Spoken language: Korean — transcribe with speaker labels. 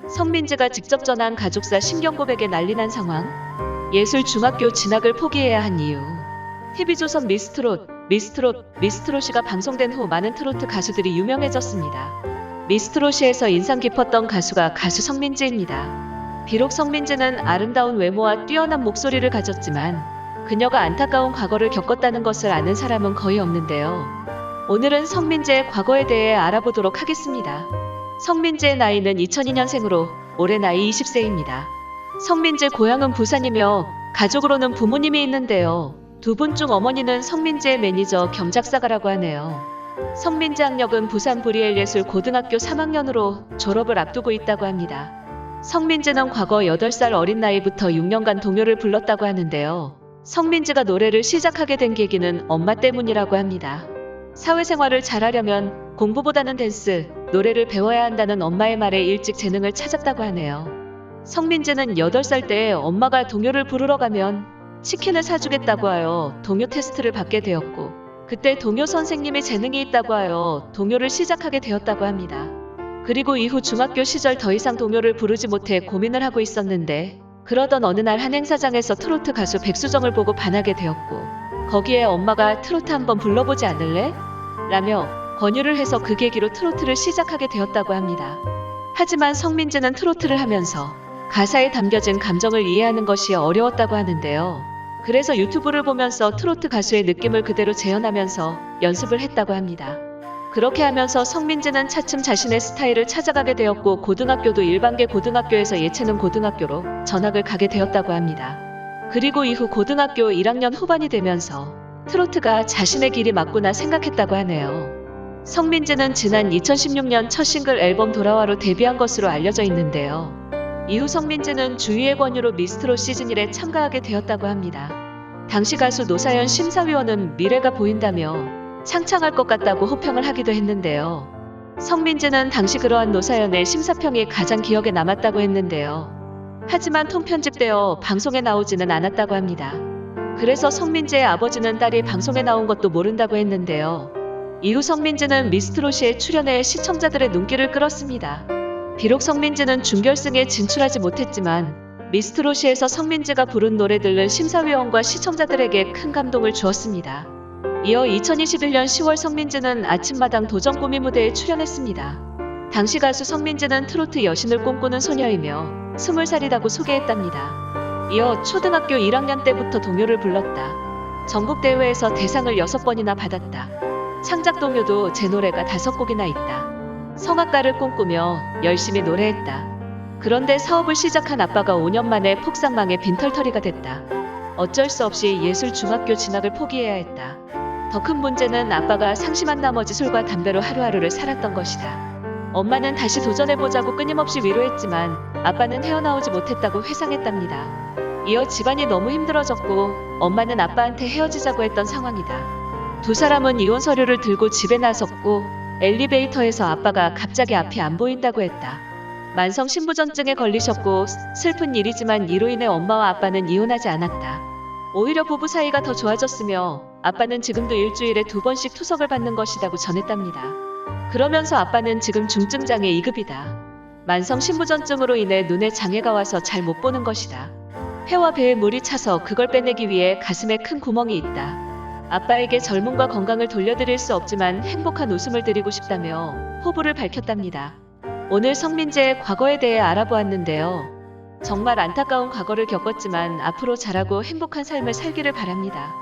Speaker 1: 성민지가 직접 전한 가족사 신경 고백에 난리난 상황. 예술 중학교 진학을 포기해야 한 이유. TV조선 미스트롯이가 방송된 후 많은 트로트 가수들이 유명해졌습니다. 미스트롯이에서 인상 깊었던 가수가 가수 성민지입니다. 비록 성민지는 아름다운 외모와 뛰어난 목소리를 가졌지만 그녀가 안타까운 과거를 겪었다는 것을 아는 사람은 거의 없는데요. 오늘은 성민지의 과거에 대해 알아보도록 하겠습니다. 성민지의 나이는 2002년생으로 올해 나이 20세입니다. 성민지 고향은 부산이며 가족으로는 부모님이 있는데요. 두 분 중 어머니는 성민지의 매니저 겸 작사가라고 하네요. 성민지 학력은 부산 브리엘예술 고등학교 3학년으로 졸업을 앞두고 있다고 합니다. 성민지는 과거 8살 어린 나이부터 6년간 동요를 불렀다고 하는데요. 성민지가 노래를 시작하게 된 계기는 엄마 때문이라고 합니다. 사회생활을 잘하려면 공부보다는 댄스, 노래를 배워야 한다는 엄마의 말에 일찍 재능을 찾았다고 하네요. 성민지는 8살 때 엄마가 동요를 부르러 가면 치킨을 사주겠다고 하여 동요 테스트를 받게 되었고 그때 동요 선생님이 재능이 있다고 하여 동요를 시작하게 되었다고 합니다. 그리고 이후 중학교 시절 더 이상 동요를 부르지 못해 고민을 하고 있었는데 그러던 어느 날 한 행사장에서 트로트 가수 백수정을 보고 반하게 되었고 거기에 엄마가 트로트 한번 불러보지 않을래? 라며 권유를 해서 그 계기로 트로트를 시작하게 되었다고 합니다. 하지만 성민지는 트로트를 하면서 가사에 담겨진 감정을 이해하는 것이 어려웠다고 하는데요. 그래서 유튜브를 보면서 트로트 가수의 느낌을 그대로 재현하면서 연습을 했다고 합니다. 그렇게 하면서 성민지는 차츰 자신의 스타일을 찾아가게 되었고 고등학교도 일반계 고등학교에서 예체능 고등학교로 전학을 가게 되었다고 합니다. 그리고 이후 고등학교 1학년 후반이 되면서 트로트가 자신의 길이 맞구나 생각했다고 하네요. 성민지는 지난 2016년 첫 싱글 앨범 돌아와로 데뷔한 것으로 알려져 있는데요. 이후 성민지는 주위의 권유로 미스트롯 시즌1에 참가하게 되었다고 합니다. 당시 가수 노사연 심사위원은 미래가 보인다며 창창할 것 같다고 호평을 하기도 했는데요. 성민지는 당시 그러한 노사연의 심사평이 가장 기억에 남았다고 했는데요. 하지만 통편집되어 방송에 나오지는 않았다고 합니다. 그래서 성민지의 아버지는 딸이 방송에 나온 것도 모른다고 했는데요. 이후 성민지는 미스트롯에 출연해 시청자들의 눈길을 끌었습니다. 비록 성민지는 준결승에 진출하지 못했지만 미스트롯에서 성민지가 부른 노래들은 심사위원과 시청자들에게 큰 감동을 주었습니다. 이어 2021년 10월 성민지는 아침마당 도전 꾸미 무대에 출연했습니다. 당시 가수 성민지는 트로트 여신을 꿈꾸는 소녀이며 20살이라고 소개했답니다. 이어 초등학교 1학년 때부터 동요를 불렀다. 전국대회에서 대상을 6번이나 받았다. 창작동요도 제 노래가 5곡이나 있다. 성악가를 꿈꾸며 열심히 노래했다. 그런데 사업을 시작한 아빠가 5년 만에 폭삭망해 빈털터리가 됐다. 어쩔 수 없이 예술 중학교 진학을 포기해야 했다. 더 큰 문제는 아빠가 상심한 나머지 술과 담배로 하루하루를 살았던 것이다. 엄마는 다시 도전해보자고 끊임없이 위로했지만 아빠는 헤어나오지 못했다고 회상했답니다. 이어 집안이 너무 힘들어졌고 엄마는 아빠한테 헤어지자고 했던 상황이다. 두 사람은 이혼 서류를 들고 집에 나섰고 엘리베이터에서 아빠가 갑자기 앞이 안 보인다고 했다. 만성 신부전증에 걸리셨고 슬픈 일이지만 이로 인해 엄마와 아빠는 이혼하지 않았다. 오히려 부부 사이가 더 좋아졌으며 아빠는 지금도 일주일에 2번씩 투석을 받는 것이라고 전했답니다. 그러면서 아빠는 지금 중증장애 2급이다. 만성 신부전증으로 인해 눈에 장애가 와서 잘 못 보는 것이다. 폐와 배에 물이 차서 그걸 빼내기 위해 가슴에 큰 구멍이 있다. 아빠에게 젊음과 건강을 돌려드릴 수 없지만 행복한 웃음을 드리고 싶다며 포부를 밝혔답니다. 오늘 성민지의 과거에 대해 알아보았는데요. 정말 안타까운 과거를 겪었지만 앞으로 잘하고 행복한 삶을 살기를 바랍니다.